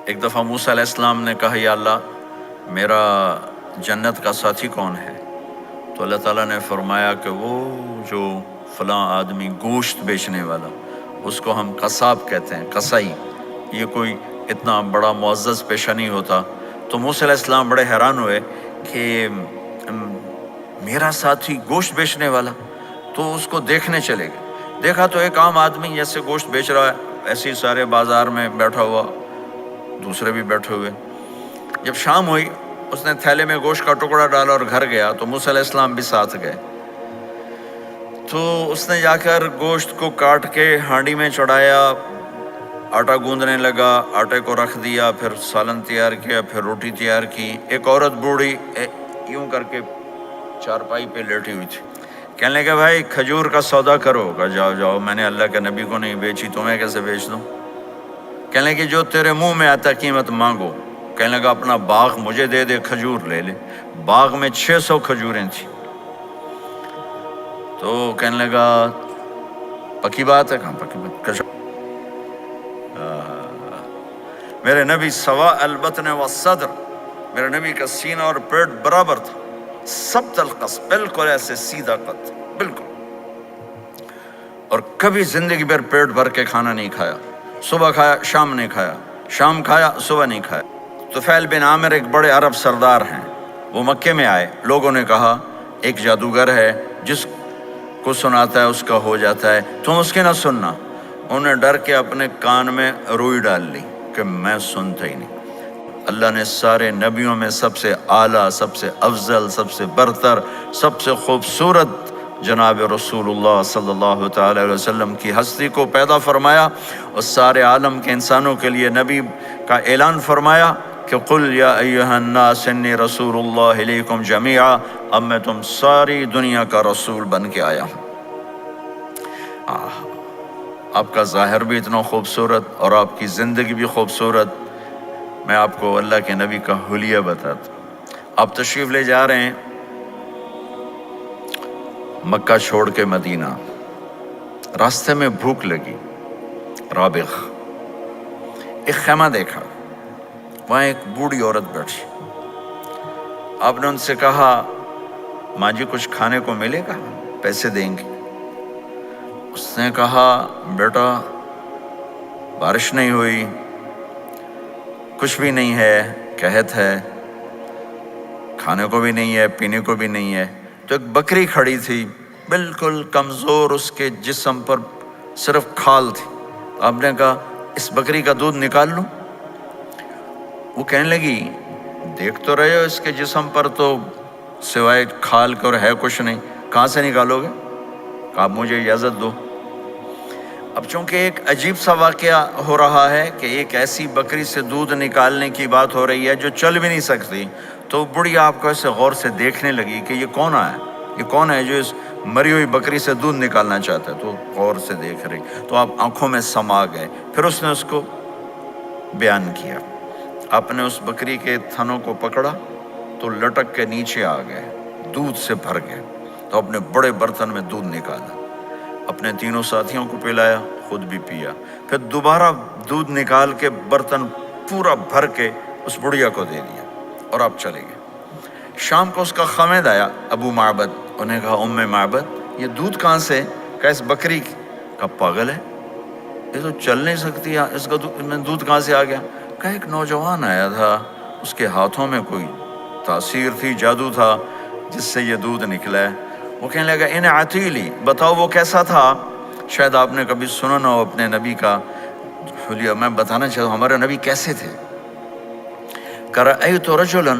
ایک دفعہ موسیٰ علیہ السلام نے کہا یا اللہ میرا جنت کا ساتھی کون ہے؟ تو اللہ تعالیٰ نے فرمایا کہ وہ جو فلاں آدمی گوشت بیچنے والا، اس کو ہم قصاب کہتے ہیں، قصائی، یہ کوئی اتنا بڑا معزز پیشہ نہیں ہوتا۔ تو موسیٰ علیہ السلام بڑے حیران ہوئے کہ میرا ساتھی گوشت بیچنے والا، تو اس کو دیکھنے چلے گئے۔ دیکھا تو ایک عام آدمی جیسے گوشت بیچ رہا ہے، ایسے ہی سارے بازار میں بیٹھا ہوا، دوسرے بھی بیٹھے ہوئے۔ جب شام ہوئی اس نے تھیلے میں گوشت کا ٹکڑا ڈالا اور گھر گیا، تو موسیٰ علیہ السلام بھی ساتھ گئے۔ تو اس نے جا کر گوشت کو کاٹ کے ہانڈی میں چڑھایا، آٹا گوندنے لگا، آٹے کو رکھ دیا، پھر سالن تیار کیا، پھر روٹی تیار کی۔ ایک عورت بوڑھی یوں کر کے چارپائی پہ لیٹی ہوئی تھی۔ کہنے لگا بھائی کھجور کا سودا کرو۔ کہا جاؤ جاؤ، میں نے اللہ کے نبی کو نہیں بیچی، تمہیں کیسے بیچ دوں؟ کہنے لگے جو تیرے منہ میں آتا قیمت مانگو۔ کہنے لگا اپنا باغ مجھے دے دے، کھجور لے لے۔ باغ میں 600 کھجوریں تھیں۔ تو کہنے لگا پکی بات ہے؟ کہاں پکی بات؟ میرے نبی سوا البطن والصدر، میرے نبی کا سینہ اور پیٹ برابر تھا، سبط القص، بالکل ایسے سیدھا قد، بالکل۔ اور کبھی زندگی بھر پیٹ بھر کے کھانا نہیں کھایا، صبح کھایا شام نہیں کھایا، شام کھایا صبح نہیں کھایا۔ طفیل بن عامر ایک بڑے عرب سردار ہیں، وہ مکے میں آئے، لوگوں نے کہا ایک جادوگر ہے جس کو سناتا ہے اس کا ہو جاتا ہے، تم اس کی نہ سننا۔ انہوں نے ڈر کے اپنے کان میں روئی ڈال لی کہ میں سنتا ہی نہیں۔ اللہ نے سارے نبیوں میں سب سے اعلیٰ، سب سے افضل، سب سے برتر، سب سے خوبصورت جناب رسول اللہ صلی اللہ تعالی علیہ وسلم کی ہستی کو پیدا فرمایا، اور سارے عالم کے انسانوں کے لیے نبی کا اعلان فرمایا کہ قل یا ایھا الناس انی رسول اللہ الیکم جمیعا، اب میں تم ساری دنیا کا رسول بن کے آیا ہوں۔ آپ کا ظاہر بھی اتنا خوبصورت اور آپ کی زندگی بھی خوبصورت۔ میں آپ کو اللہ کے نبی کا حلیہ بتاتا ہوں۔ آپ تشریف لے جا رہے ہیں مکہ چھوڑ کے مدینہ، راستے میں بھوک لگی، رابغ، ایک خیمہ دیکھا، وہاں ایک بوڑھی عورت بیٹھی۔ آپ نے ان سے کہا ماں جی کچھ کھانے کو ملے گا؟ پیسے دیں گے۔ اس نے کہا بیٹا بارش نہیں ہوئی، کچھ بھی نہیں ہے، قحط ہے، کھانے کو بھی نہیں ہے، پینے کو بھی نہیں ہے۔ تو ایک بکری کھڑی تھی، بالکل کمزور، اس کے جسم پر صرف کھال تھی۔ آپ نے کہا اس بکری کا دودھ نکال لوں؟ وہ کہنے لگی دیکھ تو رہے ہو اس کے جسم پر تو سوائے کھال کے اور ہے کچھ نہیں، کہاں سے نکالو گے؟ کہا آپ مجھے اجازت دو۔ اب چونکہ ایک عجیب سا واقعہ ہو رہا ہے کہ ایک ایسی بکری سے دودھ نکالنے کی بات ہو رہی ہے جو چل بھی نہیں سکتی، تو بڑھی آپ کو ایسے غور سے دیکھنے لگی کہ یہ کون ہے، یہ کون ہے جو اس مری ہوئی بکری سے دودھ نکالنا چاہتا ہے؟ تو غور سے دیکھ رہی، تو آپ آنکھوں میں سما گئے۔ پھر اس نے اس کو بیان کیا۔ آپ نے اس بکری کے تھنوں کو پکڑا تو لٹک کے نیچے آ گئے، دودھ سے بھر گئے۔ تو اپنے بڑے برتن میں دودھ نکالا، اپنے تینوں ساتھیوں کو پلایا، خود بھی پیا، پھر دوبارہ دودھ نکال کے برتن پورا بھر کے اس بڑھیا کو دے دیا، اور آپ چلے گئے۔ شام کو اس کا خامد آیا، ابو معبد، انہوں نے کہا ام معبد یہ دودھ کہاں سے؟ کہا اس بکری کی۔ کہا پاگل ہے، یہ تو چل نہیں سکتی، اس کا دودھ کہاں سے آ گیا؟ کہا ایک نوجوان آیا تھا، اس کے ہاتھوں میں کوئی تاثیر تھی، جادو تھا، جس سے یہ دودھ نکلا ہے۔ وہ کہنے لگا ان عتیلی، بتاؤ وہ کیسا تھا؟ شاید آپ نے کبھی سنا نہ ہو اپنے نبی کا حلیہ، میں بتانا چاہتا ہوں ہمارے نبی کیسے تھے۔ رأیت رجلا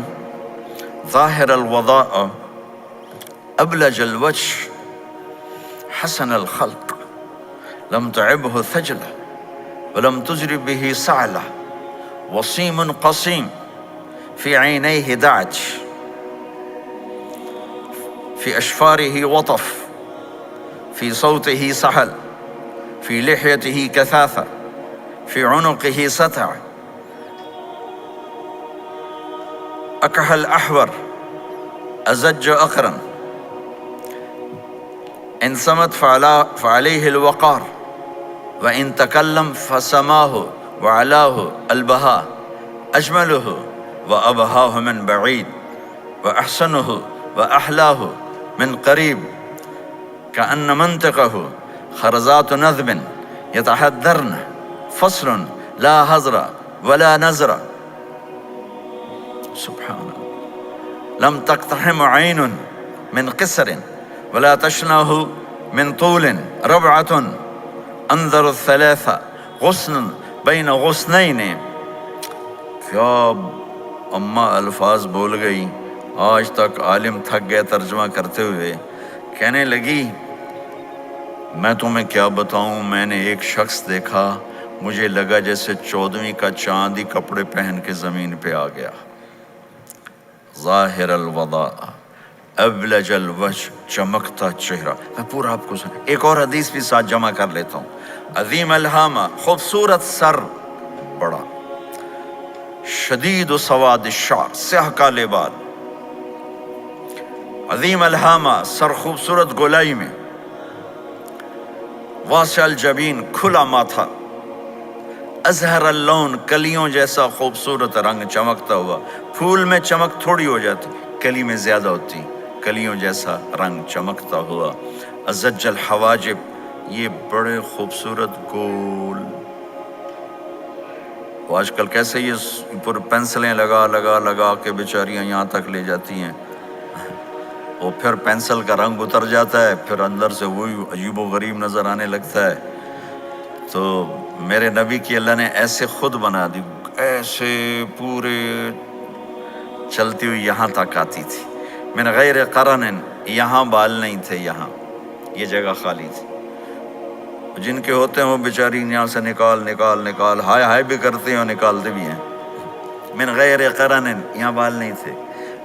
ظاہر الوضاء ابلج الوجه حسن الخلق لم تعبه ثجلة ولم تجرب به سعلة وصيم قصيم في عينيه دعج في أشفاره وطف في صوته سحل في لحيته كثافة في عنقه ستع أكحل أحور أزج أقرن إن صمت فعليه الوقار وإن تكلم فسماه وعلاه البهاء اجملہ و ابہاہ من بعید و احسنہ و احلاہ من قریب کأن منطقہ خرزات نظم یتحدرن فصل لا حضر ولا نظر سبحان اللہ لم تقتحم عین من قصر ولا تشنہ من طول ربعۃ انظر الثلاث غصن بین غصنین. کیا اماں الفاظ بول گئی، آج تک عالم تھک گئے ترجمہ کرتے ہوئے. کہنے لگی میں تمہیں کیا بتاؤں، میں نے ایک شخص دیکھا، مجھے لگا جیسے 14ویں کا چاند ہی کپڑے پہن کے زمین پہ آ گیا. ظاہر الوضاء ابلج الوجہ، چمکتا چہرہ. میں پورا آپ کو ایک اور حدیث بھی ساتھ جمع کر لیتا ہوں. عظیم الہامہ، خوبصورت سر، بڑا شدید و سواد الشعر، سیاہ کالے بال. عظیم الہامہ، سر خوبصورت گولائی میں. واسع الجبین، کھلا ماتھا. ازہر اللون، کلیوں جیسا خوبصورت رنگ چمکتا ہوا. پھول میں چمک تھوڑی ہو جاتی، کلی میں زیادہ ہوتی. کلیوں جیسا رنگ چمکتا ہوا. ازج الحواجب، یہ بڑے خوبصورت گول. آج کل کیسے یہ پر پینسلیں لگا لگا لگا کے بیچاریاں یہاں تک لے جاتی ہیں، اور پھر پینسل کا رنگ اتر جاتا ہے، پھر اندر سے وہی عجیب و غریب نظر آنے لگتا ہے. تو میرے نبی کی اللہ نے ایسے خود بنا دی، ایسے پورے چلتی ہوئی یہاں تک آتی تھی. من غیر قرن، یہاں بال نہیں تھے، یہاں یہ جگہ خالی تھی. جن کے ہوتے ہیں وہ بیچاری یہاں سے نکال نکال نکال ہائے ہائے بھی کرتے ہیں اور نکالتے بھی ہیں. من غیر قرن، یہاں بال نہیں تھے.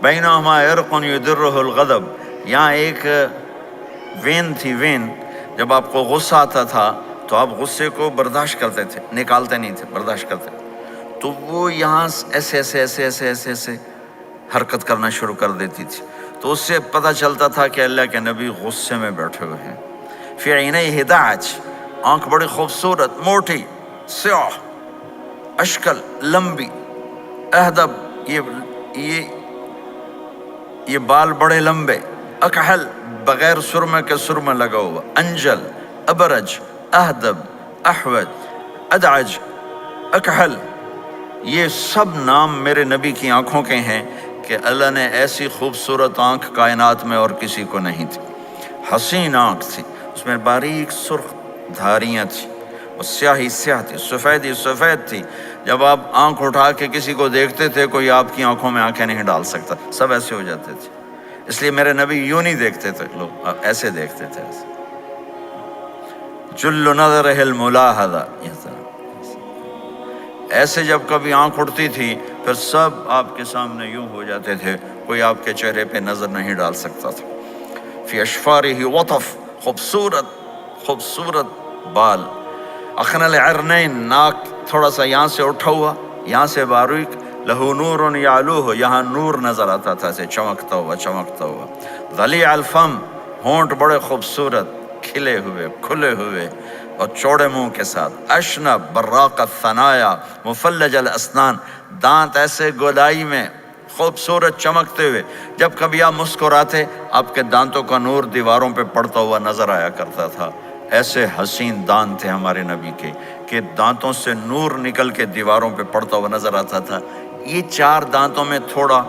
بینہما عرق یدرہ الغضب، یہاں ایک وین تھی. وین، جب آپ کو غصہ آتا تھا تو آپ غصے کو برداشت کرتے تھے، نکالتے نہیں تھے، برداشت کرتے. تو وہ یہاں ایسے ایسے ایسے ایسے ایسے ایسے حرکت کرنا شروع کر دیتی تھی. تو اس سے پتہ چلتا تھا کہ اللہ کے نبی غصے میں بیٹھے ہوئے ہیں. فی عینیہ دعج، آنکھ بڑی خوبصورت، موٹی، سیاہ، اشکل، لمبی. اہدب، یہ بال بڑے لمبے. اکحل، بغیر سرمے کے سرمہ لگا ہوا. انجل، ابرج، اہدب، احوج، ادعج، اکحل، یہ سب نام میرے نبی کی آنکھوں کے ہیں کہ اللہ نے ایسی خوبصورت آنکھ کائنات میں اور کسی کو نہیں تھی. حسین آنکھ تھی، اس میں باریک سرخ دھاریاں تھیں، اور سیاہی سیاہ تھی، سفیدی سفید تھی. جب آپ آنکھ اٹھا کے کسی کو دیکھتے تھے، کوئی آپ کی آنکھوں میں آنکھیں نہیں ڈال سکتا، سب ایسے ہو جاتے تھے. اس لیے میرے نبی یوں نہیں دیکھتے تھے، لوگ ایسے دیکھتے تھے. ایسے جل نظرہ الملاحظہ، ایسے جب کبھی آنکھ اٹھتی تھی پھر سب آپ کے سامنے یوں ہو جاتے تھے، کوئی آپ کے چہرے پہ نظر نہیں ڈال سکتا تھا. فی اشفارہ وطف، خوبصورت خوبصورت بال. اخنل عرنین، ناک تھوڑا سا یہاں سے اٹھا ہوا، یہاں سے باریک. لہو نور یعلوہ، یہاں نور نظر آتا تھا، اسے چمکتا ہوا چمکتا ہوا. ضلیع الفم، ہونٹ بڑے خوبصورت، کھلے ہوئے کھلے ہوئے اور چوڑے منہ کے ساتھ. اشنب براق الثنایا مفلج الاسنان، دانت ایسے گولائی میں خوبصورت چمکتے ہوئے. جب کبھی آپ مسکراتے، آپ کے دانتوں کا نور دیواروں پہ پڑتا ہوا نظر آیا کرتا تھا. ایسے حسین دانت تھے ہمارے نبی کے کہ دانتوں سے نور نکل کے دیواروں پہ پڑتا ہوا نظر آتا تھا. یہ 4 دانتوں میں تھوڑا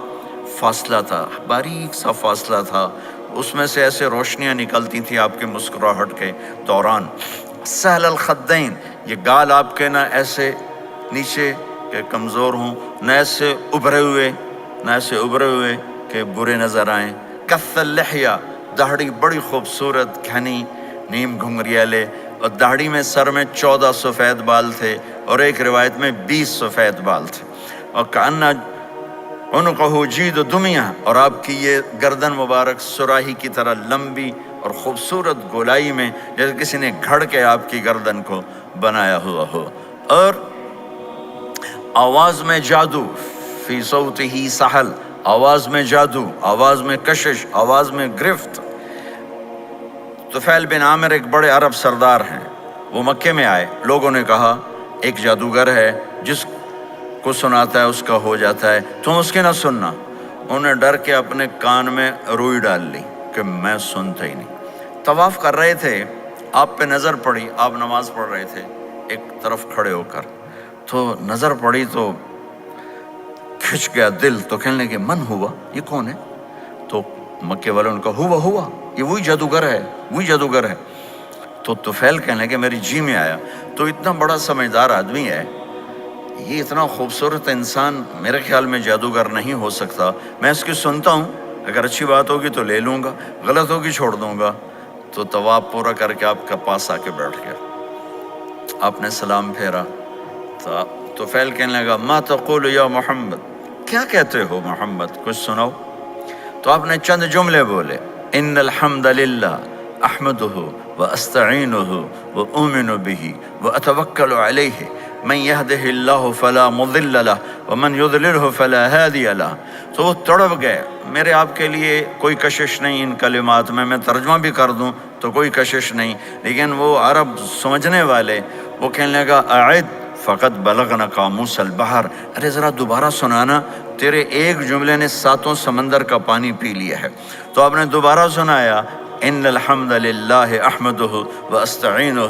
فاصلہ تھا، باریک سا فاصلہ تھا، اس میں سے ایسے روشنیاں نکلتی تھیں آپ کے مسکراہٹ کے دوران. سہل الخدین، یہ گال آپ کے نہ ایسے نیچے کہ کمزور ہوں، نہ ایسے ابھرے ہوئے کہ برے نظر آئیں. کث اللحیہ، داڑھی بڑی خوبصورت گھنی نیم گھنگریالے، اور داڑھی میں سر میں 14 سفید بال تھے، اور ایک روایت میں 20 سفید بال تھے. اور کأن عنقہ جید دمیہ، اور آپ کی یہ گردن مبارک سراہی کی طرح لمبی اور خوبصورت گولائی میں، جیسے کسی نے گھڑ کے آپ کی گردن کو بنایا ہوا ہو. اور آواز میں جادو، فی صوتہ سحل، آواز میں جادو، آواز میں کشش، آواز میں گرفت. طفیل بن عامر ایک بڑے عرب سردار ہیں، وہ مکے میں آئے. لوگوں نے کہا ایک جادوگر ہے جس کو سناتا ہے اس کا ہو جاتا ہے، تم اس کی نہ سننا۔ انہیں ڈر کے اپنے کان میں روئی ڈال لی کہ میں سنتا ہی نہیں۔ طواف کر رہے تھے، آپ پہ نظر پڑی، آپ نماز پڑھ رہے تھے ایک طرف کھڑے ہو کر، تو نظر پڑی تو کھچ گیا دل، تو کہنے لگے من ہوا، یہ کون ہے؟ تو مکے والوں نے کہا ہوا یہ وہی جادوگر ہے، وہی جادوگر ہے۔ تو طفیل کہنے لگے میری جی میں آیا، تو اتنا بڑا سمجھدار آدمی ہے، یہ اتنا خوبصورت انسان میرے خیال میں جادوگر نہیں ہو سکتا، میں اس کی سنتا ہوں، اگر اچھی بات ہوگی تو لے لوں گا، غلط ہوگی چھوڑ دوں گا۔ تو طواف پورا کر کے آپ کے پاس آ کے بیٹھ گیا، آپ نے سلام پھیرا، تو طفیل کہنے لگا ما تقول یا محمد، کیا کہتے ہو محمد، کچھ سناؤ۔ تو آپ نے چند جملے بولے، ان الحمد للہ احمدہ واستعینہ واؤمن بہ واتوکل علیہ من یہدہ اللہ فلا مضل لہ ومن یضللہ فلا ہادی لہ۔ تو وہ تڑپ گئے، میرے آپ کے لیے کوئی کشش نہیں ان کلمات میں ترجمہ بھی کر دوں تو کوئی کشش نہیں، لیکن وہ عرب سمجھنے والے، وہ کہنے لگا اعد فقط بلغنا قاموس البحر، ارے ذرا دوبارہ سنانا، تیرے ایک جملے نے 7 سمندر کا پانی پی لیا ہے۔ تو آپ نے دوبارہ سنایا، ان الحمد للہ احمدہ واستعینہ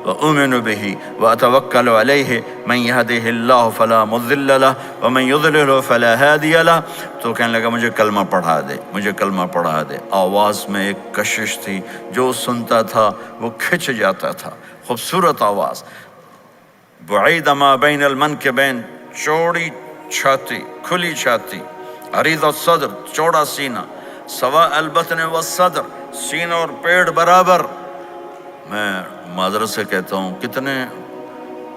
واؤمن بہ واتوکل علیہ من یہدہ اللہ فلا مضل لہ ومن یضللہ فلا ہادی لہ۔ تو کہنے لگا مجھے کلمہ پڑھا دے، مجھے کلمہ پڑھا دے۔ آواز میں ایک کشش تھی، جو سنتا تھا وہ کھچ جاتا تھا، خوبصورت آواز، بعید ما بین المنکبین، چوڑی چھاتی، کھلی چھاتی، عریض الصدر، چوڑا سینہ، سواء البطن والصدر، سینہ اور پیٹ برابر۔ میں معذرت سے کہتا ہوں، کتنے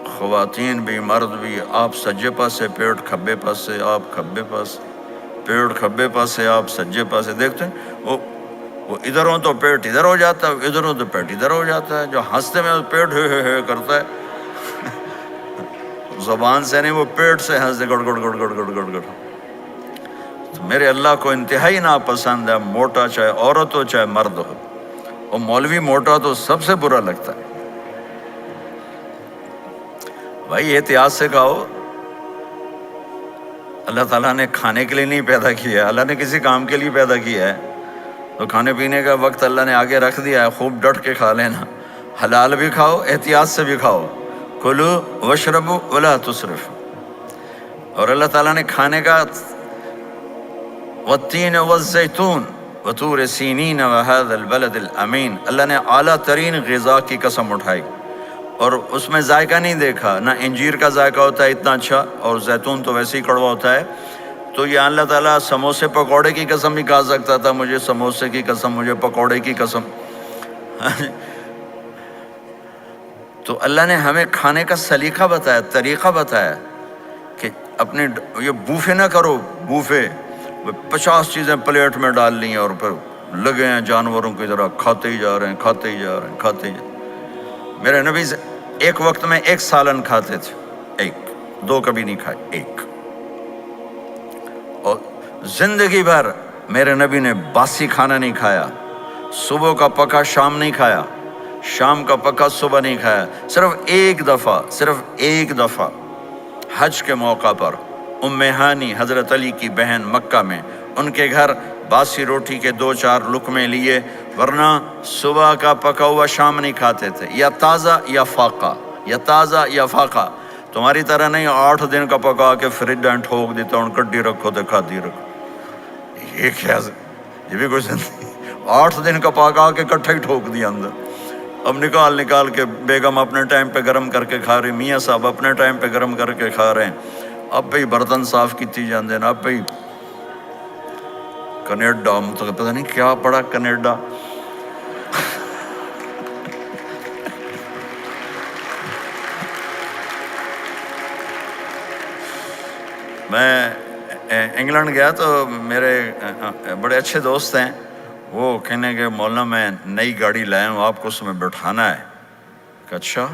خواتین بھی مرد بھی، آپ سجے پاسے پیٹ کھبے پاسے، آپ کھبے پاس پیٹ کھبے پاسے، آپ سجے پاسے، دیکھتے ہیں وہ ادھر ہوں تو پیٹ ادھر ہو جاتا ہے، ادھر ہوں تو پیٹ ادھر ہو جاتا ہے، جو ہنستے میں پیٹ ہے کرتا ہے، زبان سے نہیں، وہ پیٹ سے ہنستے گڑ گڑ گڑ گڑ گڑ گڑ گڑ۔ تو میرے اللہ کو انتہائی ناپسند ہے، موٹا چاہے عورت ہو چاہے مرد ہو، اور مولوی موٹا تو سب سے برا لگتا ہے۔ بھائی احتیاط سے کھاؤ، اللہ تعالیٰ نے کھانے کے لیے نہیں پیدا کیا ہے، اللہ نے کسی کام کے لیے پیدا کیا ہے، تو کھانے پینے کا وقت اللہ نے آگے رکھ دیا ہے، خوب ڈٹ کے کھا لینا، حلال بھی کھاؤ احتیاط سے بھی کھاؤ، کلو واشربوا ولا تسرفوا۔ اور اللہ تعالیٰ نے کھانے کا والتین والزیتون وطور سینین وہذا البلد الامین، اللہ نے اعلیٰ ترین غذا کی قسم اٹھائی، اور اس میں ذائقہ نہیں دیکھا، نہ انجیر کا ذائقہ ہوتا ہے اتنا اچھا، اور زیتون تو ویسے ہی کڑوا ہوتا ہے۔ تو یہ اللہ تعالیٰ سموسے پکوڑے کی قسم بھی کھا سکتا تھا، مجھے سموسے کی قسم، مجھے پکوڑے کی قسم۔ تو اللہ نے ہمیں کھانے کا سلیقہ بتایا، طریقہ بتایا کہ اپنے یہ بوفے نہ کرو، بوفے 50 چیزیں پلیٹ میں ڈال لی ہیں اور پھر لگے ہیں جانوروں کی طرح کھاتے ہی جا رہے ہیں، کھاتے ہی جا رہے ہیں، کھاتے ہی جا رہے ہیں۔ میرے نبی ایک وقت میں 1 سالن کھاتے تھے، 1 2 کبھی نہیں کھائے، 1۔ اور زندگی بھر میرے نبی نے باسی کھانا نہیں کھایا، صبح کا پکا شام نہیں کھایا، شام کا پکا صبح نہیں کھایا، صرف ایک دفعہ حج کے موقع پر ام ہانی حضرت علی کی بہن مکہ میں، ان کے گھر باسی روٹی کے 2-4 لقمے لیے، ورنہ صبح کا پکا ہوا شام نہیں کھاتے تھے، یا تازہ یا فاقہ، یا تازہ یا فاقہ، تمہاری طرح نہیں 8 دن کا پکا کے فریج میں ٹھوک دیتا ہوں، کڈی رکھو تو کھاتی رکھو، یہ کیا، یہ بھی کوئی زندگی؟ 8 دن کا پکا کے کٹھا ہی ٹھوک دیا اندر، اب نکال کے بیگم اپنے ٹائم پہ گرم کر کے کھا رہی، میاں صاحب اپنے ٹائم پہ گرم کر کے کھا رہے ہیں، اب بھی برتن صاف کیتی جاندے ہیں، اب بھی کینیڈا، مطلب پتہ نہیں کیا پڑا کینیڈا، میں انگلینڈ گیا تو میرے بڑے اچھے دوست ہیں، وہ کہنے کہ مولانا میں نئی گاڑی لایا ہوں، آپ کو اس میں بٹھانا ہے، کہ اچھا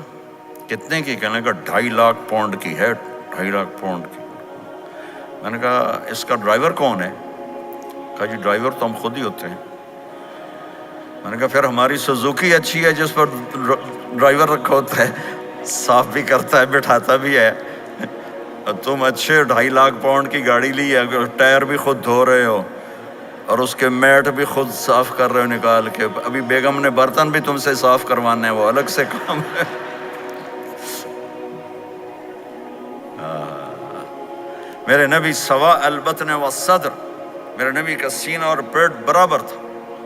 کتنے کی؟ کہنے کا 2.5 لاکھ پاؤنڈ کی ہے، 2.5 لاکھ پاؤنڈ کی۔ میں نے کہا اس کا ڈرائیور کون ہے؟ کہا جی ڈرائیور تو ہم خود ہی ہوتے ہیں۔ میں نے کہا پھر ہماری سوزوکی اچھی ہے جس پر ڈرائیور رکھا ہوتا ہے، صاف بھی کرتا ہے بٹھاتا بھی ہے۔ تم اچھے 2.5 لاکھ پاؤنڈ کی گاڑی لی ہے، ٹائر بھی خود دھو رہے ہو اور اس کے میٹ بھی خود صاف کر رہے ہو نکال کے، ابھی بیگم نے برتن بھی تم سے صاف کروانے ہیں، وہ الگ سے کام ہے۔ میرے نبی سوا البطن والصدر، میرے نبی کا سینہ اور پیٹ برابر تھا،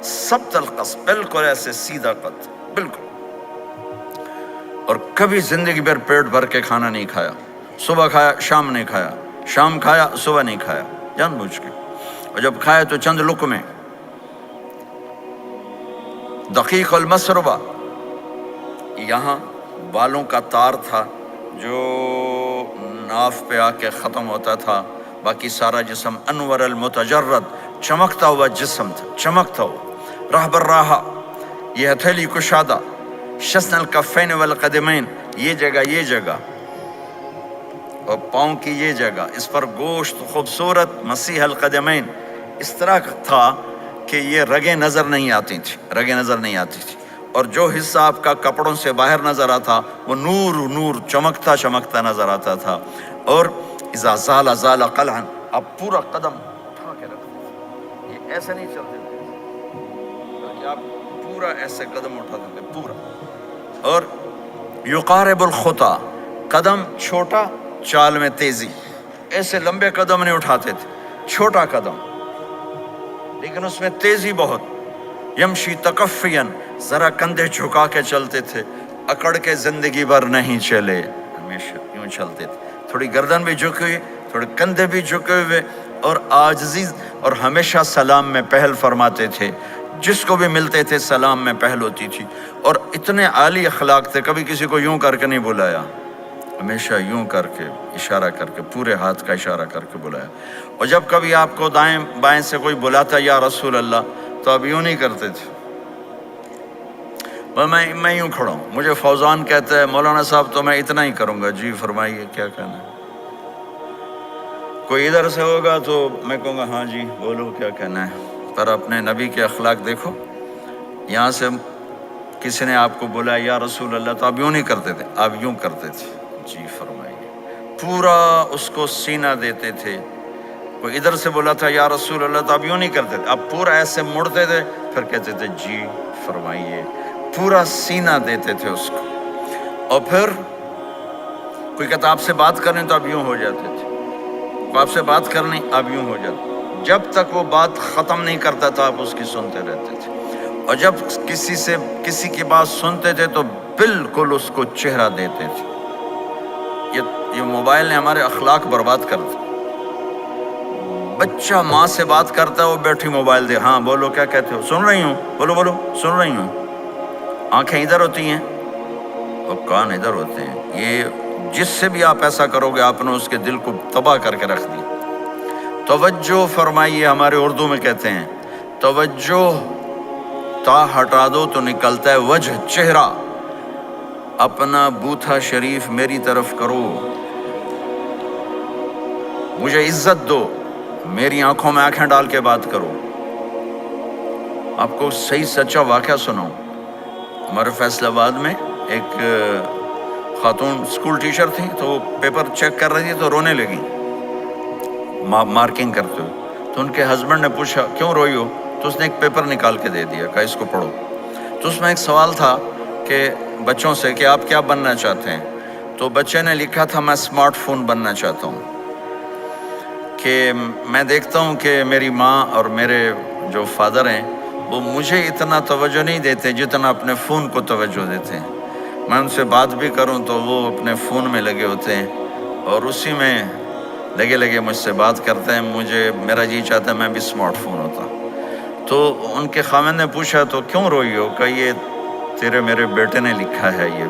سبت القص، بالکل ایسے سیدھا قد، بالکل، اور کبھی زندگی بھر پیٹ بھر کے کھانا نہیں کھایا، صبح کھایا شام نہیں کھایا، شام کھایا صبح نہیں کھایا، جان بوجھ کے، اور جب کھایا تو چند لقمے۔ دقیق المسربہ، یہاں بالوں کا تار تھا جو ناف پہ آ کے ختم ہوتا تھا، باقی سارا جسم انور المتجرد، چمکتا ہوا جسم تھا، چمکتا ہوا۔ راہ بر راہا، یہ ہتھیلی کشادہ، شسن الکفین والقدمین، یہ جگہ اور پاؤں کی یہ جگہ، اس پر گوشت خوبصورت، مسیح القدمین، اس طرح تھا کہ یہ رگیں نظر نہیں آتی تھی، اور جو حصہ آپ کا کپڑوں سے باہر نظر آتا وہ نور چمکتا نظر آتا تھا، اور اذا زال قلعا، آپ پورا قدم اٹھا کے رکھتے تھے، یہ ایسے نہیں چلتے تھے بلکہ آپ پورا ایسے قدم اٹھاتے تھے پورا، اور یقارب الخطا، قدم چھوٹا چال میں تیزی، ایسے لمبے قدم نہیں اٹھاتے تھے، چھوٹا قدم لیکن اس میں تیزی بہت۔ یمشی تکفین، ذرا کندھے جھکا کے چلتے تھے، اکڑ کے زندگی بھر نہیں چلے، ہمیشہ یوں چلتے تھے، تھوڑی گردن بھی جھکی ہوئی، تھوڑے کندھے بھی جھکے ہوئے، اور عاجزی، اور ہمیشہ سلام میں پہل فرماتے تھے، جس کو بھی ملتے تھے سلام میں پہل ہوتی تھی، اور اتنے عالی اخلاق تھے، کبھی کسی کو یوں کر کے نہیں بلایا، ہمیشہ یوں کر کے، اشارہ کر کے، پورے ہاتھ کا اشارہ کر کے بلایا، اور جب کبھی آپ کو دائیں بائیں سے کوئی بلاتا یا رسول اللہ تو آپ یوں نہیں کرتے تھے، میں یوں کھڑا ہوں، مجھے فوزان کہتا ہے مولانا صاحب تو میں اتنا ہی کروں گا، جی فرمائیے کیا کہنا ہے، کوئی ادھر سے ہوگا تو میں کہوں گا ہاں جی بولو کیا کہنا ہے، پر اپنے نبی کے اخلاق دیکھو، یہاں سے کسی نے آپ کو بولا یا رسول اللہ تو آپ یوں نہیں کرتے تھے، آپ یوں کرتے تھے، جی فرمائیے، پورا اس کو سینہ دیتے تھے، کوئی ادھر سے بولا تھا یا رسول اللہ تو آپ یوں نہیں کرتے تھے، آپ پورا ایسے مڑتے تھے، پھر کہتے تھے جی فرمائیے، پورا سینہ دیتے تھے اس کو، اور پھر کوئی کہتا آپ سے بات کریں تو آپ یوں ہو جاتے تھے، آپ سے بات کرنی آپ یوں ہو جاتے، جب تک وہ بات ختم نہیں کرتا تھا آپ اس کی سنتے رہتے تھے، اور جب کسی کی بات سنتے تھے تو بالکل اس کو چہرہ دیتے تھے۔ یہ موبائل نے ہمارے اخلاق برباد کر دی، بچہ ماں سے بات کرتا ہے وہ بیٹھی موبائل دے، ہاں بولو کیا کہتے ہو، سن رہی ہوں، بولو سن رہی ہوں، آنکھیں ادھر ہوتی ہیں اور کان ادھر ہوتے ہیں، یہ جس سے بھی آپ ایسا کرو گے آپ نے اس کے دل کو تباہ کر کے رکھ دی۔ توجہ فرمائیے، ہمارے اردو میں کہتے ہیں توجہ، تا ہٹا دو تو نکلتا ہے وجہ، چہرہ، اپنا بوتھا شریف میری طرف کرو، مجھے عزت دو، میری آنکھوں میں آنکھیں ڈال کے بات کرو۔ آپ کو صحیح سچا واقعہ سناؤں، ہمارے فیصل آباد میں ایک خاتون اسکول ٹیچر تھی، تو وہ پیپر چیک کر رہی تھی تو رونے لگی مارکنگ کرتے ہوئے، تو ان کے ہسبینڈ نے پوچھا کیوں روئی ہو، تو اس نے ایک پیپر نکال کے دے دیا، کہا اس کو پڑھو، تو اس میں ایک سوال تھا کہ بچوں سے کہ آپ کیا بننا چاہتے ہیں، تو بچے نے لکھا تھا میں اسمارٹ فون بننا چاہتا ہوں، کہ میں دیکھتا ہوں کہ میری ماں اور میرے جو فادر ہیں وہ مجھے اتنا توجہ نہیں دیتے جتنا اپنے فون کو توجہ دیتے ہیں، میں ان سے بات بھی کروں تو وہ اپنے فون میں لگے ہوتے ہیں اور اسی میں لگے مجھ سے بات کرتے ہیں، میرا جی چاہتا ہے میں بھی اسمارٹ فون ہوتا۔ تو ان کے خاوند نے پوچھا تو کیوں روئی ہو، کہ یہ تیرے میرے بیٹے نے لکھا ہے، یہ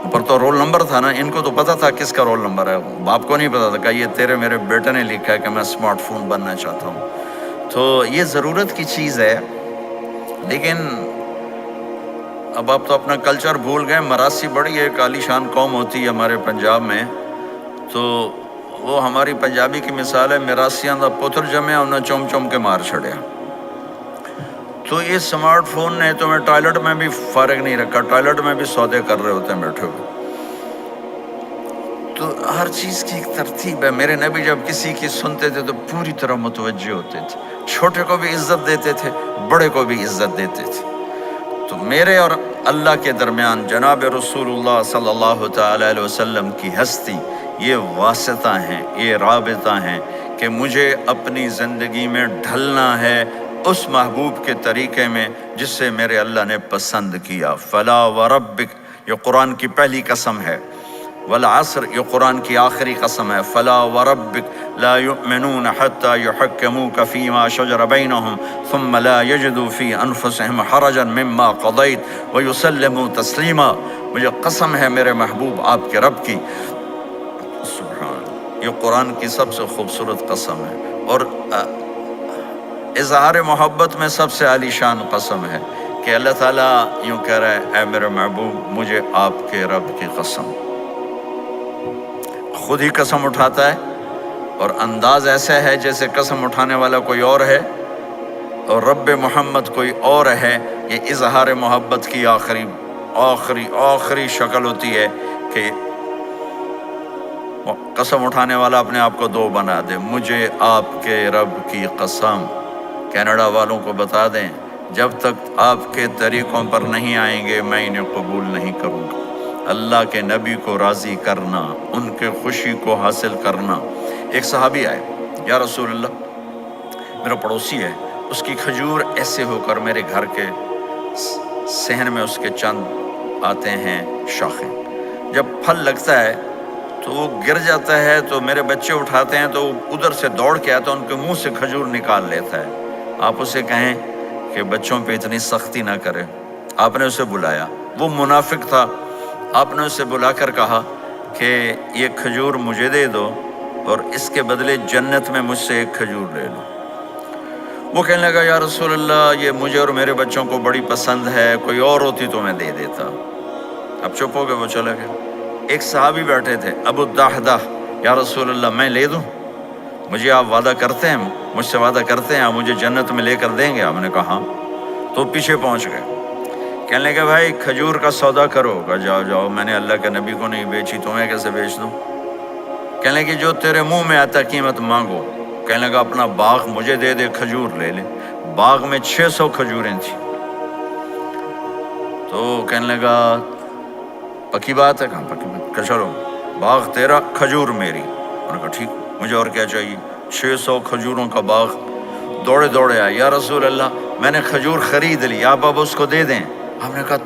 اوپر تو رول نمبر تھا نا، ان کو تو پتا تھا کس کا رول نمبر ہے، باپ کو نہیں پتا تھا، کہ یہ تیرے میرے بیٹے نے لکھا ہے کہ میں اسمارٹ فون بننا چاہتا ہوں۔ تو یہ ضرورت کی چیز ہے، لیکن اب آپ تو اپنا کلچر بھول گئے، مراسی بڑی ایک عالی شان قوم ہوتی ہے ہمارے پنجاب میں، تو وہ ہماری پنجابی کی مثال ہے مراسیاں دا پتر جمیا انہیں چوم چوم کے مار چھڑیا۔ تو یہ سمارٹ فون نے تمہیں ٹوائلٹ میں بھی فارغ نہیں رکھا، ٹوائلٹ میں بھی سودے کر رہے ہوتے ہیں بیٹھے ہوئے۔ تو ہر چیز کی ایک ترتیب ہے۔ میرے نبی جب کسی کی سنتے تھے تو پوری طرح متوجہ ہوتے تھے، چھوٹے کو بھی عزت دیتے تھے، بڑے کو بھی عزت دیتے تھے۔ تو میرے اور اللہ کے درمیان جناب رسول اللہ صلی اللہ تعالی علیہ وسلم کی ہستی، یہ واسطہ ہیں، یہ رابطہ ہیں کہ مجھے اپنی زندگی میں ڈھلنا ہے اس محبوب کے طریقے میں جس سے میرے اللہ نے پسند کیا۔ فلا وربک، یہ قرآن کی پہلی قسم ہے، والعصر یہ قرآن کی آخری قسم ہے۔ فلا وربک لا یؤمنون حتی یحکموک فیما شجر بینہم ثم لا یجدوا فی انفسہم حرجا مما قضیت ویسلموا تسلیما۔ مجھے قسم ہے میرے محبوب آپ کے رب کی، سبحان، یہ قرآن کی سب سے خوبصورت قسم ہے، اور اظہار محبت میں سب سے عالی شان قسم ہے کہ اللہ تعالیٰ یوں کہہ رہا ہے، اے میرے محبوب مجھے آپ کے رب کی قسم۔ خود ہی قسم اٹھاتا ہے، اور انداز ایسا ہے جیسے قسم اٹھانے والا کوئی اور ہے اور رب محمد کوئی اور ہے۔ یہ اظہار محبت کی آخری شکل ہوتی ہے کہ قسم اٹھانے والا اپنے آپ کو دو بنا دے۔ مجھے آپ کے رب کی قسم۔ کینیڈا والوں کو بتا دیں، جب تک آپ کے طریقوں پر نہیں آئیں گے میں انہیں قبول نہیں کروں گا۔ اللہ کے نبی کو راضی کرنا، ان کے خوشی کو حاصل کرنا۔ ایک صحابی آئے، یا رسول اللہ، میرا پڑوسی ہے، اس کی کھجور ایسے ہو کر میرے گھر کے صحن میں اس کے چند آتے ہیں شاخیں، جب پھل لگتا ہے تو وہ گر جاتا ہے تو میرے بچے اٹھاتے ہیں تو ادھر سے دوڑ کے آتا ہے، ان کے منہ سے کھجور نکال لیتا ہے۔ آپ اسے کہیں کہ بچوں پہ اتنی سختی نہ کرے۔ آپ نے اسے بلایا، وہ منافق تھا، آپ نے اسے بلا کر کہا کہ یہ کھجور مجھے دے دو اور اس کے بدلے جنت میں مجھ سے ایک کھجور لے لو۔ وہ کہنے لگا، یا رسول اللہ یہ مجھے اور میرے بچوں کو بڑی پسند ہے، کوئی اور ہوتی تو میں دے دیتا۔ اب چپ ہو گئے، وہ چلے گئے۔ ایک صحابی بیٹھے تھے، ابو الدحدہ، یا رسول اللہ میں لے دوں؟ مجھے آپ وعدہ کرتے ہیں، مجھ سے وعدہ کرتے ہیں آپ مجھے جنت میں لے کر دیں گے؟ آپ نے کہا ہاں۔ تو پیچھے پہنچ گئے، کہنے لگے بھائی کھجور کا سودا کرو۔ کہا جاؤ جاؤ، میں نے اللہ کے نبی کو نہیں بیچی، تمہیں کیسے بیچ دوں؟ کہنے لگے جو تیرے منہ میں آتا قیمت مانگو۔ کہنے لگا اپنا باغ مجھے دے دے، کھجور لے لے۔ باغ میں 600 کھجوریں تھیں۔ تو کہنے لگا پکی بات ہے؟ کہاں پکی بات؟ کہ چلو باغ تیرا، کھجور میری۔ انہوں نے کہا ٹھیک، مجھے اور کیا چاہیے؟ 600 کھجوروں کا باغ۔ دوڑے دوڑے آئے، یا رسول اللہ میں نے کھجور خرید لی، آپ اب اس کو دے دیں۔ ہم نے کہا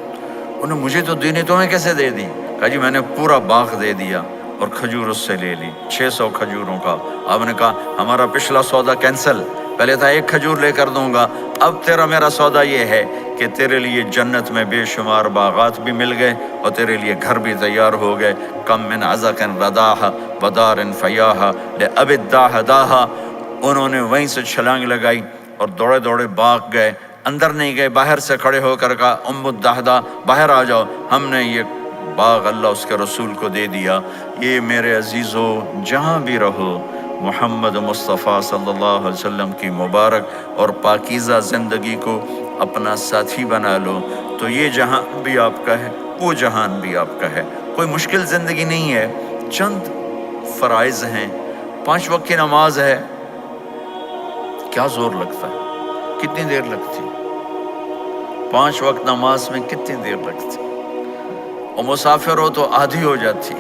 انہیں مجھے تو دینی، تمہیں کیسے دے دی؟ کہا جی میں نے پورا باغ دے دیا اور کھجور اس سے لے لی، 600 کھجوروں کا۔ آپ نے کہا ہمارا پچھلا سودا کینسل، پہلے تھا ایک کھجور لے کر دوں گا، اب تیرا میرا سودا یہ ہے کہ تیرے لیے جنت میں بے شمار باغات بھی مل گئے اور تیرے لیے گھر بھی تیار ہو گئے۔ کم من عزق رداح ودار فیاح لأب الدحداح۔ انہوں نے وہیں سے چھلانگ لگائی اور دوڑے دوڑے باغ گئے، اندر نہیں گئے، باہر سے کھڑے ہو کر کہا ام الدحدہ باہر آ جاؤ، ہم نے یہ باغ اللہ اس کے رسول کو دے دیا۔ یہ میرے عزیزو جہاں بھی رہو محمد مصطفیٰ صلی اللہ علیہ وسلم کی مبارک اور پاکیزہ زندگی کو اپنا ساتھی بنا لو، تو یہ جہان بھی آپ کا ہے، وہ جہان بھی آپ کا ہے۔ کوئی مشکل زندگی نہیں ہے، چند فرائض ہیں، 5 وقت کی نماز ہے، کیا زور لگتا ہے، کتنی دیر لگتی، 5 وقت نماز میں کتنی دیر لگتی، اور مسافر ہو تو آدھی ہو جاتی۔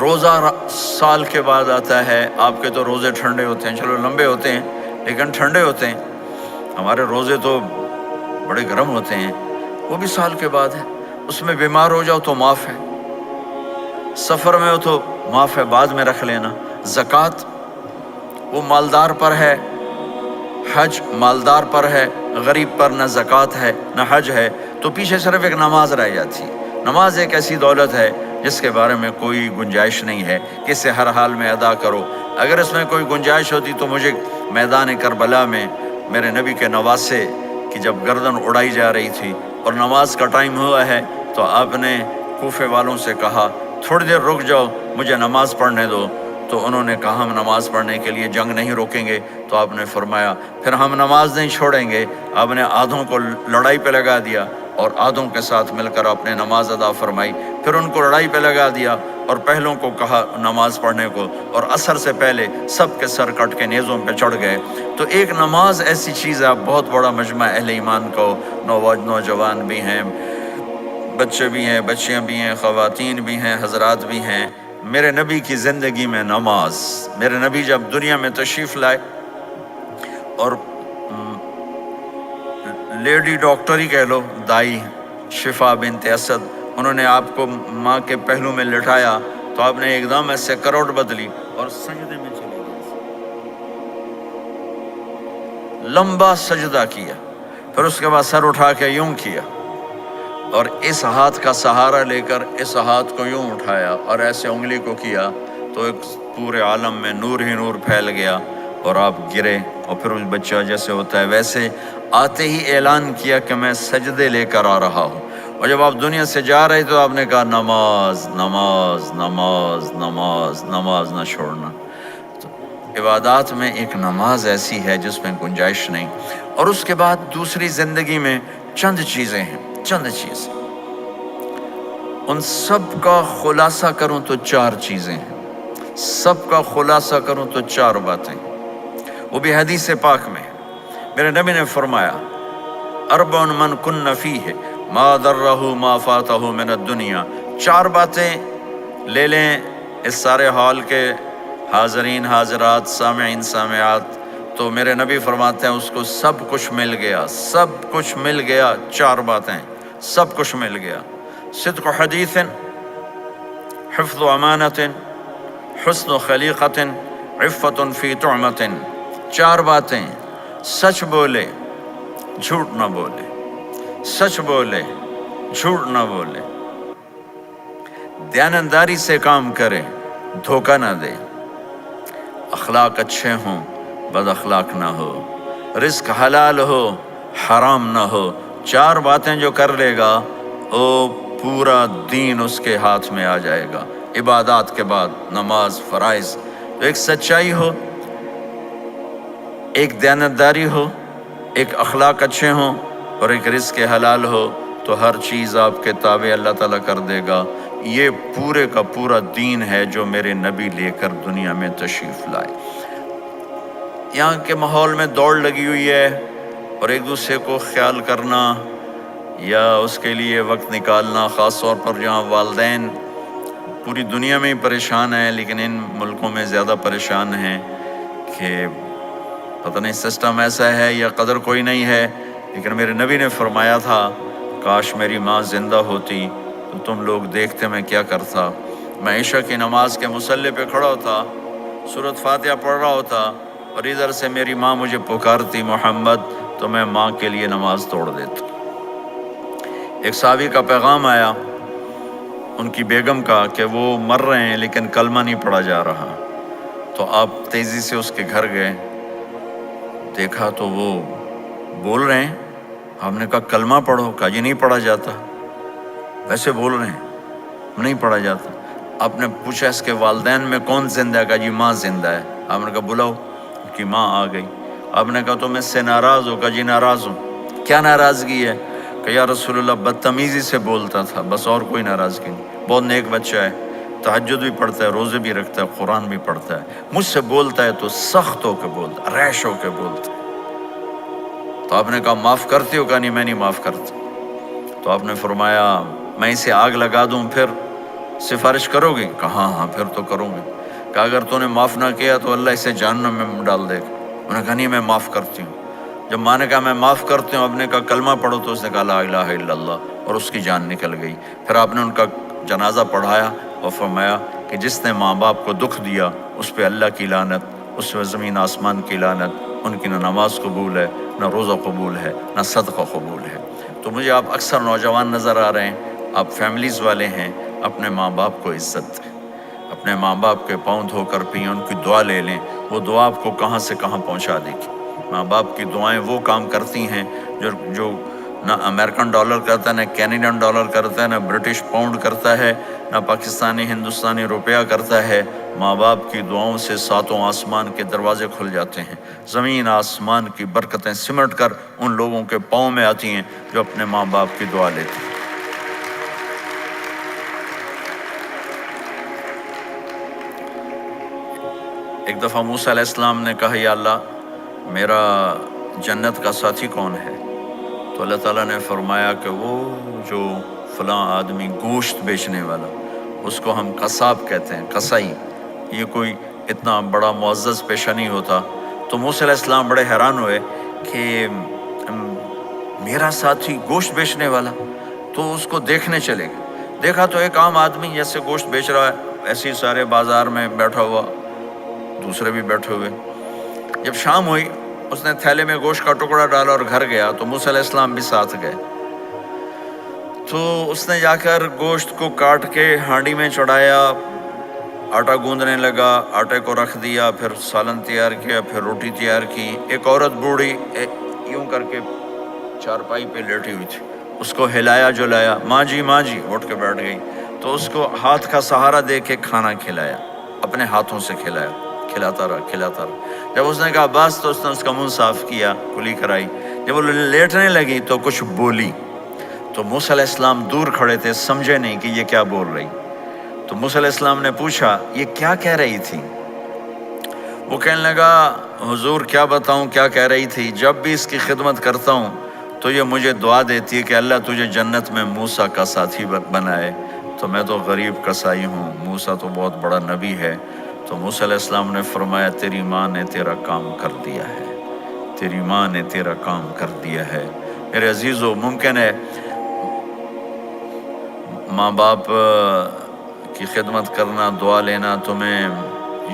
روزہ سال کے بعد آتا ہے، آپ کے تو روزے ٹھنڈے ہوتے ہیں، چلو لمبے ہوتے ہیں لیکن ٹھنڈے ہوتے ہیں، ہمارے روزے تو بڑے گرم ہوتے ہیں، وہ بھی سال کے بعد ہے۔ اس میں بیمار ہو جاؤ تو معاف ہے، سفر میں ہو تو معاف ہے، بعد میں رکھ لینا۔ زکوٰۃ وہ مالدار پر ہے، حج مالدار پر ہے، غریب پر نہ زکوٰۃ ہے نہ حج ہے، تو پیچھے صرف ایک نماز رہ جاتی۔ نماز ایک ایسی دولت ہے جس کے بارے میں کوئی گنجائش نہیں ہے کہ اسے ہر حال میں ادا کرو۔ اگر اس میں کوئی گنجائش ہوتی تو مجھے میدان کربلا میں میرے نبی کے نواسے کی جب گردن اڑائی جا رہی تھی اور نماز کا ٹائم ہوا ہے تو آپ نے کوفے والوں سے کہا تھوڑی دیر رک جاؤ، مجھے نماز پڑھنے دو۔ تو انہوں نے کہا ہم نماز پڑھنے کے لیے جنگ نہیں روکیں گے، تو آپ نے فرمایا پھر ہم نماز نہیں چھوڑیں گے۔ آپ نے آدھوں کو لڑائی پہ لگا دیا اور آدھوں کے ساتھ مل کر آپ نے نماز ادا فرمائی، پھر ان کو لڑائی پہ لگا دیا اور پہلوں کو کہا نماز پڑھنے کو، اور عصر سے پہلے سب کے سر کٹ کے نیزوں پہ چڑھ گئے۔ تو ایک نماز ایسی چیز ہے، بہت بڑا مجمع اہل ایمان کو، نوجوان بھی ہیں، بچے بھی ہیں، بچیاں بھی ہیں، خواتین بھی ہیں، حضرات بھی ہیں۔ میرے نبی کی زندگی میں نماز، میرے نبی جب دنیا میں تشریف لائے، اور لیڈی ڈاکٹر ہی کہہ لو، دائی شفا بنت اسد، انہوں نے آپ کو ماں کے پہلو میں لٹایا تو آپ نے ایک دم ایسے کروٹ بدلی اور سجدے میں چلے گئے، لمبا سجدہ کیا، پھر اس کے بعد سر اٹھا کے یوں کیا، اور اس ہاتھ کا سہارا لے کر اس ہاتھ کو یوں اٹھایا اور ایسے انگلی کو کیا، تو ایک پورے عالم میں نور ہی نور پھیل گیا، اور آپ گرے، اور پھر اس بچہ جیسے ہوتا ہے ویسے آتے ہی اعلان کیا کہ میں سجدے لے کر آ رہا ہوں۔ اور جب آپ دنیا سے جا رہے تو آپ نے کہا نماز نماز نماز نماز نماز نہ چھوڑنا۔ تو عبادات میں ایک نماز ایسی ہے جس میں گنجائش نہیں۔ اور اس کے بعد دوسری زندگی میں چند چیزیں ہیں، چند چیزیں، ان سب کا خلاصہ کروں تو 4 چیزیں ہیں، سب کا خلاصہ کروں تو 4 باتیں، وہ بھی حدیث پاک میں۔ میرے نبی نے فرمایا اربع من کن فیہ ما ضرہ ما فاتہ من الدنیا، 4 باتیں لے لیں اس سارے ہال کے حاضرین حاضرات سامعین سامعات، تو میرے نبی فرماتے ہیں اس کو سب کچھ مل گیا، سب کچھ مل گیا، 4 باتیں سب کچھ مل گیا۔ صدق حدیث، حفظ امانت، حسن خلیقت، عفت فی طعمت، 4 باتیں، سچ بولے جھوٹ نہ بولے، سچ بولے جھوٹ نہ بولے، دیانتداری سے کام کرے، دھوکہ نہ دے، اخلاق اچھے ہوں، بد اخلاق نہ ہو، رزق حلال ہو، حرام نہ ہو۔ 4 باتیں جو کر لے گا وہ پورا دین اس کے ہاتھ میں آ جائے گا۔ عبادات کے بعد نماز، فرائض، تو ایک سچائی ہو، ایک دیانتداری ہو، ایک اخلاق اچھے ہوں، اور ایک رزق حلال ہو، تو ہر چیز آپ کے تابع اللہ تعالیٰ کر دے گا۔ یہ پورے کا پورا دین ہے جو میرے نبی لے کر دنیا میں تشریف لائے۔ یہاں کے ماحول میں دوڑ لگی ہوئی ہے، اور ایک دوسرے کو خیال کرنا یا اس کے لیے وقت نکالنا، خاص طور پر جہاں والدین پوری دنیا میں ہی پریشان ہیں، لیکن ان ملکوں میں زیادہ پریشان ہیں کہ پتہ نہیں سسٹم ایسا ہے یا قدر کوئی نہیں ہے۔ لیکن میرے نبی نے فرمایا تھا کاش میری ماں زندہ ہوتی تو تم لوگ دیکھتے میں کیا کرتا۔ میں عشاء کی نماز کے مصلی پہ کھڑا ہوتا، سورۃ فاتحہ پڑھ رہا ہوتا، اور ادھر سے میری ماں مجھے پکارتی محمد، تو میں ماں کے لیے نماز توڑ دیتا۔ ایک صحابی کا پیغام آیا ان کی بیگم کا کہ وہ مر رہے ہیں لیکن کلمہ نہیں پڑھا جا رہا، تو آپ تیزی سے اس کے گھر گئے، دیکھا تو وہ بول رہے ہیں، آپ نے کہا کلمہ پڑھو، کہا جی نہیں پڑھا جاتا، ویسے بول رہے ہیں نہیں پڑھا جاتا۔ آپ نے پوچھا اس کے والدین میں کون زندہ ہے، کہا جی ماں زندہ ہے۔ آپ نے کہا بلاؤ، کہ ماں آ گئی۔ آپ نے کہا تم اس سے ناراض ہو، کہا جی ناراض ہوں۔ کیا ناراضگی ہے؟ کہ یا رسول اللہ بدتمیزی سے بولتا تھا، بس اور کوئی ناراضگی نہیں، بہت نیک بچہ ہے، تہجد بھی پڑھتا ہے، روزے بھی رکھتا ہے، قرآن بھی پڑھتا ہے، مجھ سے بولتا ہے تو سخت ہو کے بولتا ہے، ریش ہو کے بولتا ہے۔ تو آپ نے کہا معاف کرتے ہو؟ کہا نہیں میں نہیں معاف کرتا۔ تو آپ نے فرمایا میں اسے آگ لگا دوں پھر سفارش کرو گے؟ کہا ہاں ہاں پھر تو کروں گے۔ کہا اگر تو نے معاف نہ کیا تو اللہ اسے جہنم میں ڈال دے گا۔ انہوں نے کہا نہیں میں معاف کرتی ہوں۔ جب ماں نے کہا میں معاف کرتی ہوں، آپ نے کہا کلمہ پڑھو، تو اس نے کہا لا الہ الا اللہ، اور اس کی جان نکل گئی۔ پھر آپ نے ان کا جنازہ پڑھایا اور فرمایا کہ جس نے ماں باپ کو دکھ دیا اس پہ اللہ کی لعنت، اس پہ زمین آسمان کی لعنت، ان کی نہ نماز قبول ہے، نہ روزہ قبول ہے، نہ صدقہ قبول ہے۔ تو مجھے آپ اکثر نوجوان نظر آ رہے ہیں، آپ فیملیز والے ہیں، اپنے ماں باپ کو عزت دیں، اپنے ماں باپ کے پاؤں دھو کر پئیں، ان کی دعا لے لیں، وہ دعا آپ کو کہاں سے کہاں پہنچا دے گی۔ ماں باپ کی دعائیں وہ کام کرتی ہیں جو نہ امریکن ڈالر کرتا ہے، نہ کینیڈین ڈالر کرتا ہے، نہ برٹش پاؤنڈ کرتا ہے، نہ پاکستانی ہندوستانی روپیہ کرتا ہے۔ ماں باپ کی دعاؤں سے 7 آسمان کے دروازے کھل جاتے ہیں، زمین آسمان کی برکتیں سمٹ کر ان لوگوں کے پاؤں میں آتی ہیں جو اپنے ماں باپ کی دعا لیتے ہیں۔ ایک دفعہ موسیٰ علیہ السلام نے کہا یا اللہ میرا جنت کا ساتھی کون ہے؟ تو اللہ تعالیٰ نے فرمایا کہ وہ جو فلاں آدمی گوشت بیچنے والا، اس کو ہم قصاب کہتے ہیں، قصائی، یہ کوئی اتنا بڑا معزز پیشہ نہیں ہوتا۔ تو موسیٰ علیہ السلام بڑے حیران ہوئے کہ میرا ساتھی گوشت بیچنے والا، تو اس کو دیکھنے چلے گئے۔ دیکھا تو ایک عام آدمی جیسے گوشت بیچ رہا ہے، ایسے ہی سارے بازار میں بیٹھا ہوا، دوسرے بھی بیٹھے ہوئے۔ جب شام ہوئی اس نے تھیلے میں گوشت کا ٹکڑا ڈالا اور گھر گیا، تو موسیٰ علیہ السلام بھی ساتھ گئے۔ تو اس نے جا کر گوشت کو کاٹ کے ہانڈی میں چڑھایا، آٹا گوندنے لگا، آٹے کو رکھ دیا، پھر سالن تیار کیا، پھر روٹی تیار کی۔ ایک عورت بوڑھی یوں کر کے چارپائی پہ لیٹی ہوئی تھی، اس کو ہلایا جلایا، ماں جی اٹھ کے بیٹھ گئی۔ تو اس کو ہاتھ کا سہارا دے کے کھانا کھلایا، اپنے ہاتھوں سے کھلایا، کھلاتا رہا۔ جب اس نے کہا بس تو اس نے اس کا منہ صاف کیا، کلی کرائی۔ جب وہ لیٹنے لگی تو کچھ بولی، تو موسیٰ علیہ السلام دور کھڑے تھے، سمجھے نہیں کہ یہ کیا بول رہی۔ تو موسیٰ علیہ السلام نے پوچھا یہ کیا کہہ رہی تھی؟ وہ کہنے لگا حضور کیا بتاؤں کیا کہہ رہی تھی، جب بھی اس کی خدمت کرتا ہوں تو یہ مجھے دعا دیتی ہے کہ اللہ تجھے جنت میں موسیٰ کا ساتھی بنائے۔ تو میں تو غریب کسائی ہوں، موسیٰ تو بہت بڑا نبی ہے۔ تو موسیٰ علیہ السلام نے فرمایا تیری ماں نے تیرا کام کر دیا ہے، تیری ماں نے تیرا کام کر دیا ہے۔ میرے عزیزو، ممکن ہے ماں باپ کی خدمت کرنا، دعا لینا تمہیں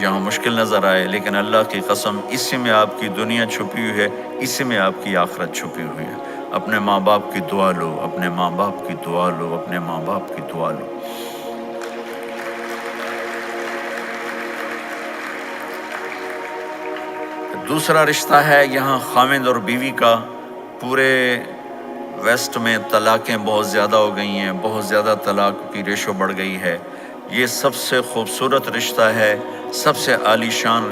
یہاں مشکل نظر آئے، لیکن اللہ کی قسم اسی میں آپ کی دنیا چھپی ہوئی ہے، اسی میں آپ کی آخرت چھپی ہوئی ہے۔ اپنے ماں باپ کی دعا لو، اپنے ماں باپ کی دعا لو، اپنے ماں باپ کی دعا لو۔ دوسرا رشتہ ہے یہاں خاوند اور بیوی کا۔ پورے ویسٹ میں طلاقیں بہت زیادہ ہو گئی ہیں، بہت زیادہ طلاق کی ریشو بڑھ گئی ہے۔ یہ سب سے خوبصورت رشتہ ہے، سب سے عالی شان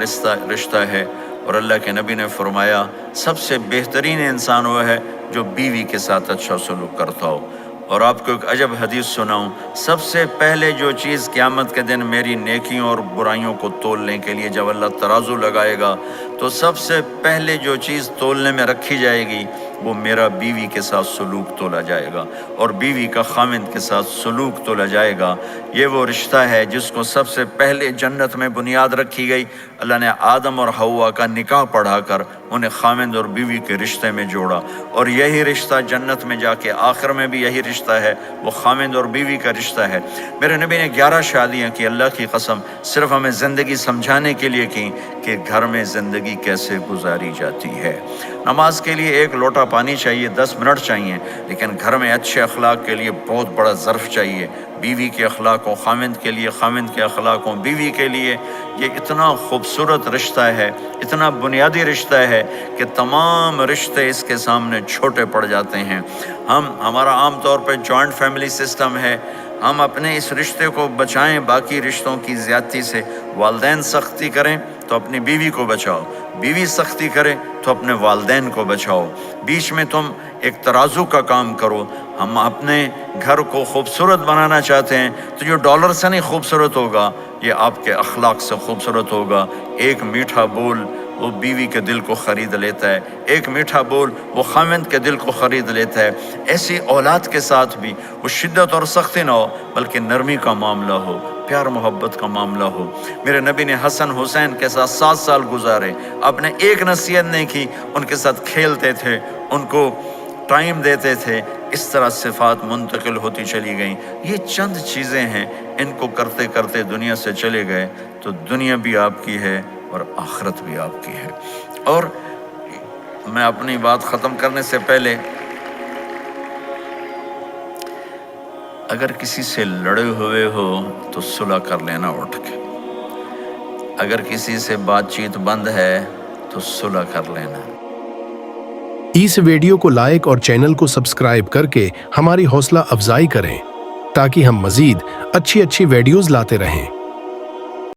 رشتہ ہے، اور اللہ کے نبی نے فرمایا سب سے بہترین انسان وہ ہے جو بیوی کے ساتھ اچھا سلوک کرتا ہو۔ اور آپ کو ایک عجب حدیث سناؤں، سب سے پہلے جو چیز قیامت کے دن میری نیکیوں اور برائیوں کو تولنے کے لیے جب اللہ ترازو لگائے گا، تو سب سے پہلے جو چیز تولنے میں رکھی جائے گی وہ میرا بیوی کے ساتھ سلوک تولا جائے گا، اور بیوی کا خاوند کے ساتھ سلوک تولا جائے گا۔ یہ وہ رشتہ ہے جس کو سب سے پہلے جنت میں بنیاد رکھی گئی۔ اللہ نے آدم اور حوا کا نکاح پڑھا کر انہیں خاوند اور بیوی کے رشتے میں جوڑا، اور یہی رشتہ جنت میں جا کے آخر میں بھی یہی رشتہ ہے، وہ خاوند اور بیوی کا رشتہ ہے۔ میرے نبی نے 11 شادیاں کی، اللہ کی قسم صرف ہمیں زندگی سمجھانے کے لیے کی کہ گھر میں زندگی کیسے گزاری جاتی ہے۔ نماز کے لیے ایک لوٹا پانی چاہیے، 10 منٹ چاہیے، لیکن گھر میں اچھے اخلاق کے لیے بہت بڑا ظرف چاہیے۔ بیوی کے اخلاق ہوں خاوند کے لیے، خاوند کے اخلاق ہوں بیوی کے لیے۔ یہ اتنا خوبصورت رشتہ ہے، اتنا بنیادی رشتہ ہے کہ تمام رشتے اس کے سامنے چھوٹے پڑ جاتے ہیں۔ ہمارا عام طور پہ جوائنٹ فیملی سسٹم ہے، ہم اپنے اس رشتے کو بچائیں باقی رشتوں کی زیادتی سے۔ والدین سختی کریں تو اپنی بیوی کو بچاؤ، بیوی سختی کرے تو اپنے والدین کو بچاؤ، بیچ میں تم ایک ترازو کا کام کرو۔ ہم اپنے گھر کو خوبصورت بنانا چاہتے ہیں تو جو ڈالر سے نہیں خوبصورت ہوگا، یہ آپ کے اخلاق سے خوبصورت ہوگا۔ ایک میٹھا بول وہ بیوی کے دل کو خرید لیتا ہے، ایک میٹھا بول وہ خاوند کے دل کو خرید لیتا ہے۔ ایسی اولاد کے ساتھ بھی وہ شدت اور سختی نہ ہو، بلکہ نرمی کا معاملہ ہو، پیار محبت کا معاملہ ہو۔ میرے نبی نے حسن حسین کے ساتھ 7 سال گزارے، آپ نے ایک نصیحت نہیں کی، ان کے ساتھ کھیلتے تھے، ان کو ٹائم دیتے تھے۔ اس طرح صفات منتقل ہوتی چلی گئیں۔ یہ چند چیزیں ہیں، ان کو کرتے کرتے دنیا سے چلے گئے تو دنیا بھی آپ کی ہے اور آخرت بھی آپ کی ہے۔ اور میں اپنی بات ختم کرنے سے پہلے اگر کسی سے لڑے ہوئے ہو تو صلح کر لینا اٹھ کے، اگر کسی سے بات چیت بند ہے تو صلح کر لینا۔ اس ویڈیو کو لائک اور چینل کو سبسکرائب کر کے ہماری حوصلہ افزائی کریں تاکہ ہم مزید اچھی ویڈیوز لاتے رہیں۔